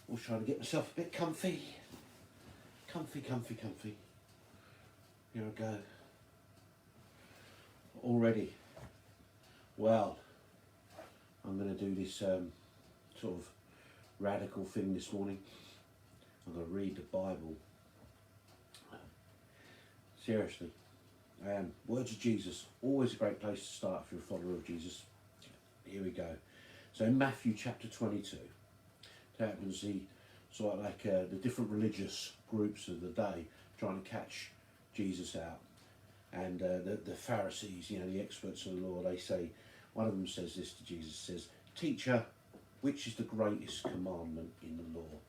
I was trying to get myself a bit comfy. Comfy. Here I go. Already. Well, I'm going to do this sort of radical thing this morning. I'm going to read the Bible. Seriously. Words of Jesus. Always a great place to start if you're a follower of Jesus. Here we go. So in Matthew chapter 22, it happens the sort of like the different religious groups of the day trying to catch Jesus out. And the Pharisees, you know, the experts of the law, they say, one of them says this to Jesus, says, "Teacher, which is the greatest commandment in the law?"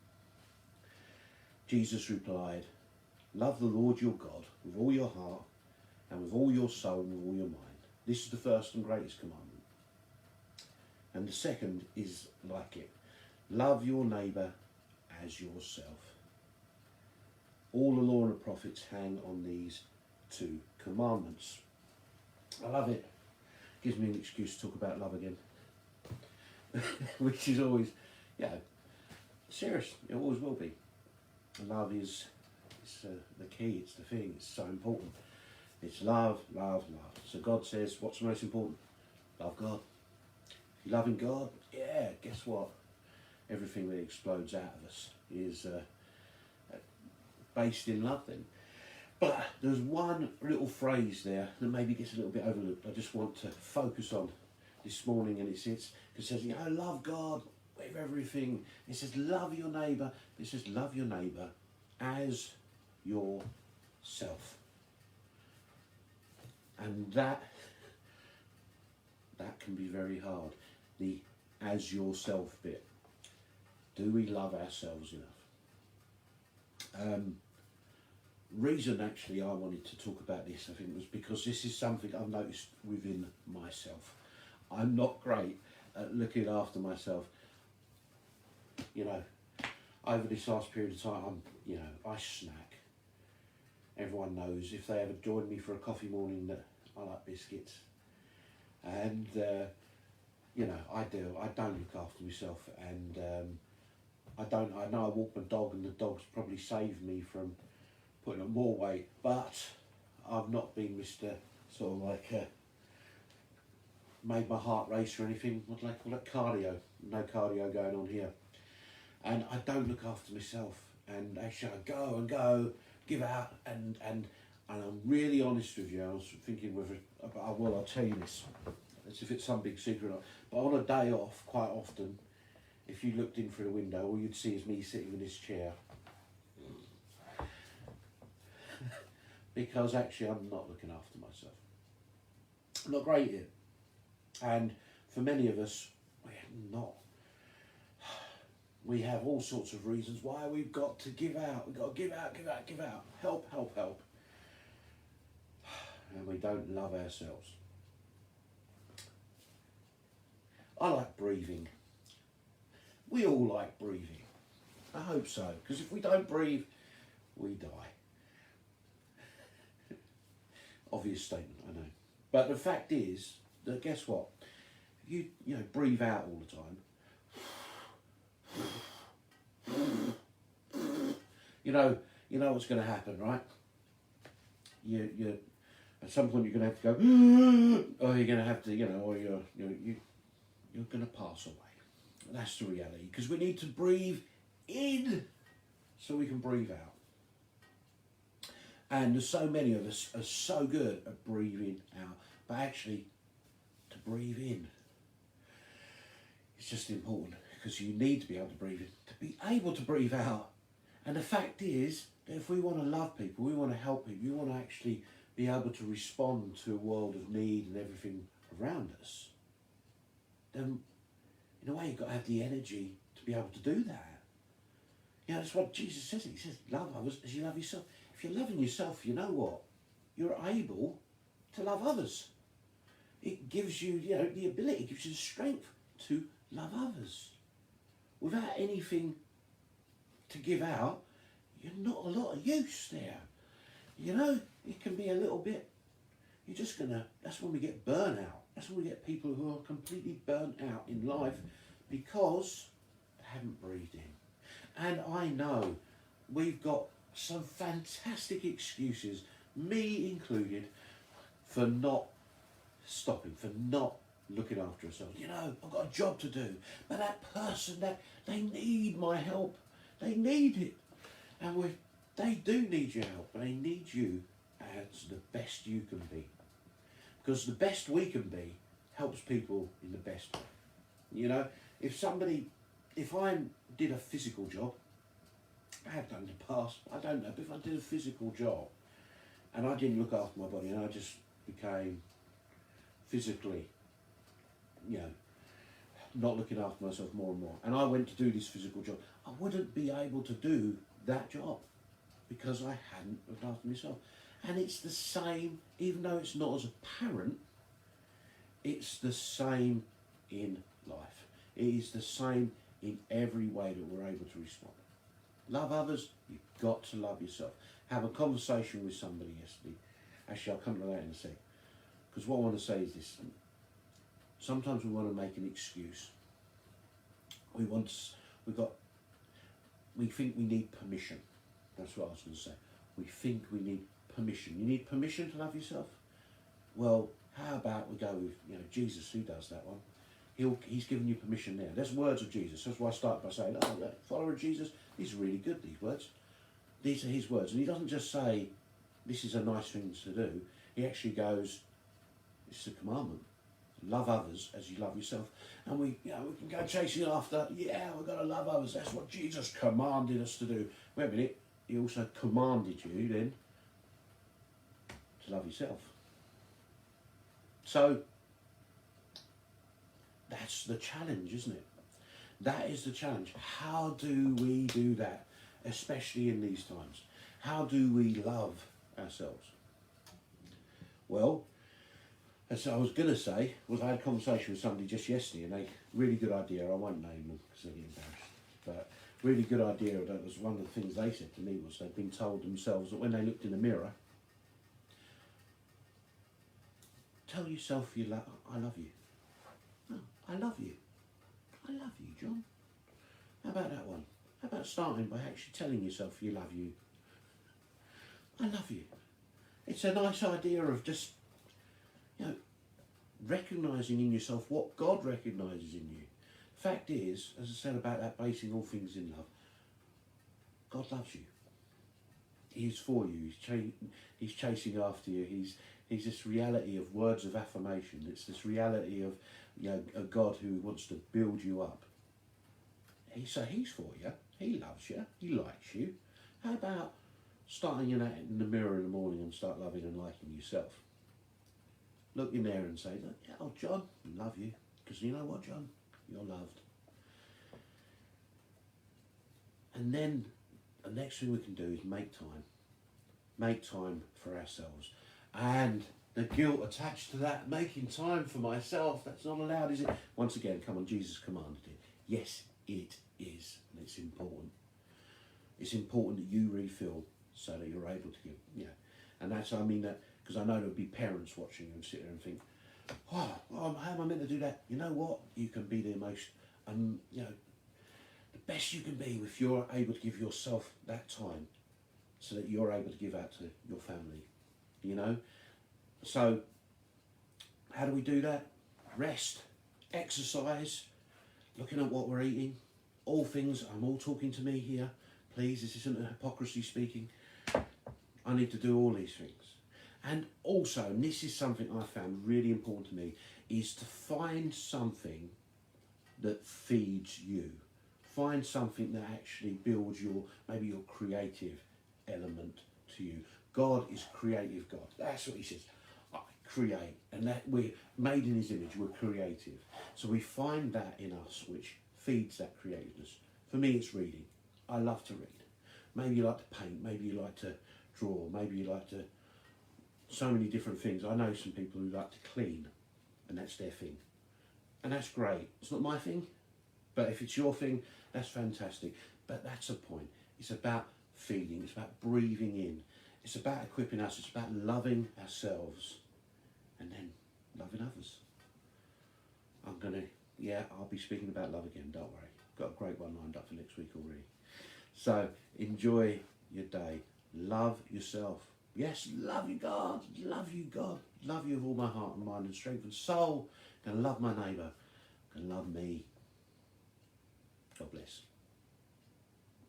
Jesus replied, "Love the Lord your God with all your heart and with all your soul and with all your mind. This is the first and greatest commandment. And the second is like it. Love your neighbour as yourself. All the law and the prophets hang on these two commandments." I love it. Gives me an excuse to talk about love again. Which is always, serious. It always will be. Love is the key, it's the thing, it's so important. It's love. So God says, what's the most important? Love God. If you're loving God, guess what? Everything that explodes out of us is based in love then. But there's one little phrase there that maybe gets a little bit overlooked. I just want to focus on this morning, and it says, love God with everything. It says, love your neighbour. It says, love your neighbour as yourself. And that can be very hard. The as yourself bit. Do we love ourselves enough? Reason actually I wanted to talk about this, I think, was because this is something I've noticed within myself. I'm not great at looking after myself. You know, over this last period of time, I snack. Everyone knows, if they ever join me for a coffee morning, that I like biscuits. And, I do. I don't look after myself. And I know I walk my dog, and the dog's probably saved me from putting on more weight. But I've not been Mr. sort of like, made my heart race or anything. What do they call it? Cardio. No cardio going on here. And I don't look after myself. And actually I go, give out, and I'm really honest with you. I was thinking whether, I'll tell you this, as if it's some big secret. But on a day off, quite often, if you looked in through the window, all you'd see is me sitting in this chair. Because actually I'm not looking after myself. I'm not great at it. And for many of us, we're not. We have all sorts of reasons why we've got to give out. We've got to give out. Help. And we don't love ourselves. I like breathing. We all like breathing. I hope so. Because if we don't breathe, we die. Obvious statement, I know. But the fact is that, guess what? You breathe out all the time. You know what's going to happen, right? You at some point you're going to have to go, or you're going to have to, or you're going to pass away. That's the reality, because we need to breathe in so we can breathe out. And there's so many of us are so good at breathing out, but actually to breathe in, it's just important, because you need to be able to breathe in to be able to breathe out. And the fact is that if we want to love people, we want to help people, we want to actually be able to respond to a world of need and everything around us, then in a way you've got to have the energy to be able to do that. That's what Jesus says. He says, love others as you love yourself. If you're loving yourself, you know what? You're able to love others. It gives you, the ability, it gives you the strength to love others. Without anything to give out, you're not a lot of use there. It can be a little bit, that's when we get burnout. That's when we get people who are completely burnt out in life because they haven't breathed in. And I know we've got some fantastic excuses, me included, for not stopping, for not looking after ourselves. You know, I've got a job to do, but that person, they need my help. They need it. And they do need your help, and they need you as the best you can be. Because the best we can be helps people in the best way. You know, if I did a physical job, I have done in the past, I don't know, but if I did a physical job and I didn't look after my body and I just became physically, you know, not looking after myself more and more, and I went to do this physical job, I wouldn't be able to do that job because I hadn't looked after myself. And it's the same, even though it's not as apparent, it's the same in life. It is the same in every way that we're able to respond. Love others, you've got to love yourself. Have a conversation with somebody yesterday. Actually, I'll come to that in a sec. Because what I want to say is this. Sometimes we want to make an excuse. We think we need permission. That's what I was going to say. We think we need permission. You need permission to love yourself? Well, how about we go with, you know, Jesus, who does that one? He's given you permission there. There's words of Jesus. That's why I started by saying, oh, that follower of Jesus, these are really good, these words. These are his words. And he doesn't just say, this is a nice thing to do. He actually goes, it's a commandment. Love others as you love yourself. And we can go chasing after, yeah, we've got to love others. That's what Jesus commanded us to do. Wait a minute, he also commanded you then to love yourself. So, that's the challenge, isn't it? That is the challenge. How do we do that, especially in these times? How do we love ourselves? Well, as I was going to say, I had a conversation with somebody just yesterday, and really good idea. I won't name them because they'll get embarrassed. But really good idea. That was one of the things they said to me was they'd been told themselves that when they looked in the mirror, tell yourself I love you. No, I love you. I love you, John. How about that one? How about starting by actually telling yourself you love you? I love you. It's a nice idea of just, you know, recognising in yourself what God recognises in you. Fact is, as I said about that basing all things in love, God loves you. He is for you. He's chasing after you. He's this reality of words of affirmation. It's this reality of, you know, a God who wants to build you up. He's for you. He loves you. He likes you. How about starting in the mirror in the morning and start loving and liking yourself? Look in there and say, oh, John, I love you. Because you know what, John? You're loved. And then the next thing we can do is make time. Make time for ourselves. And the guilt attached to that, making time for myself, that's not allowed, is it? Once again, come on, Jesus commanded it. Yes, it is. And it's important. It's important that you refill so that you're able to give, you know. And that's, I mean, that because I know there'll be parents watching you and sit there and think, oh, how am I meant to do that? You know what? You can be the most, you know, the best you can be if you're able to give yourself that time so that you're able to give out to your family, you know? So, how do we do that? Rest, exercise, looking at what we're eating, all things. I'm all talking to me here. Please, this isn't a hypocrisy speaking. I need to do all these things. And also, and this is something I found really important to me, is to find something that feeds you. Find something that actually builds maybe your creative element to you. God is creative God. That's what he says. I create. And that we're made in his image. We're creative. So we find that in us which feeds that creativeness. For me, it's reading. I love to read. Maybe you like to paint. Maybe you like to draw. Maybe you like to... So many different things. I know some people who like to clean. And that's their thing. And that's great. It's not my thing. But if it's your thing, that's fantastic. But that's the point. It's about feeding. It's about breathing in. It's about equipping us. It's about loving ourselves. And then loving others. I'll be speaking about love again, don't worry. got a great one lined up for next week already. So enjoy your day. Love yourself. Yes, love you, God. Love you, God. Love you with all my heart and mind and strength and soul. Can love my neighbour. Can love me. God bless.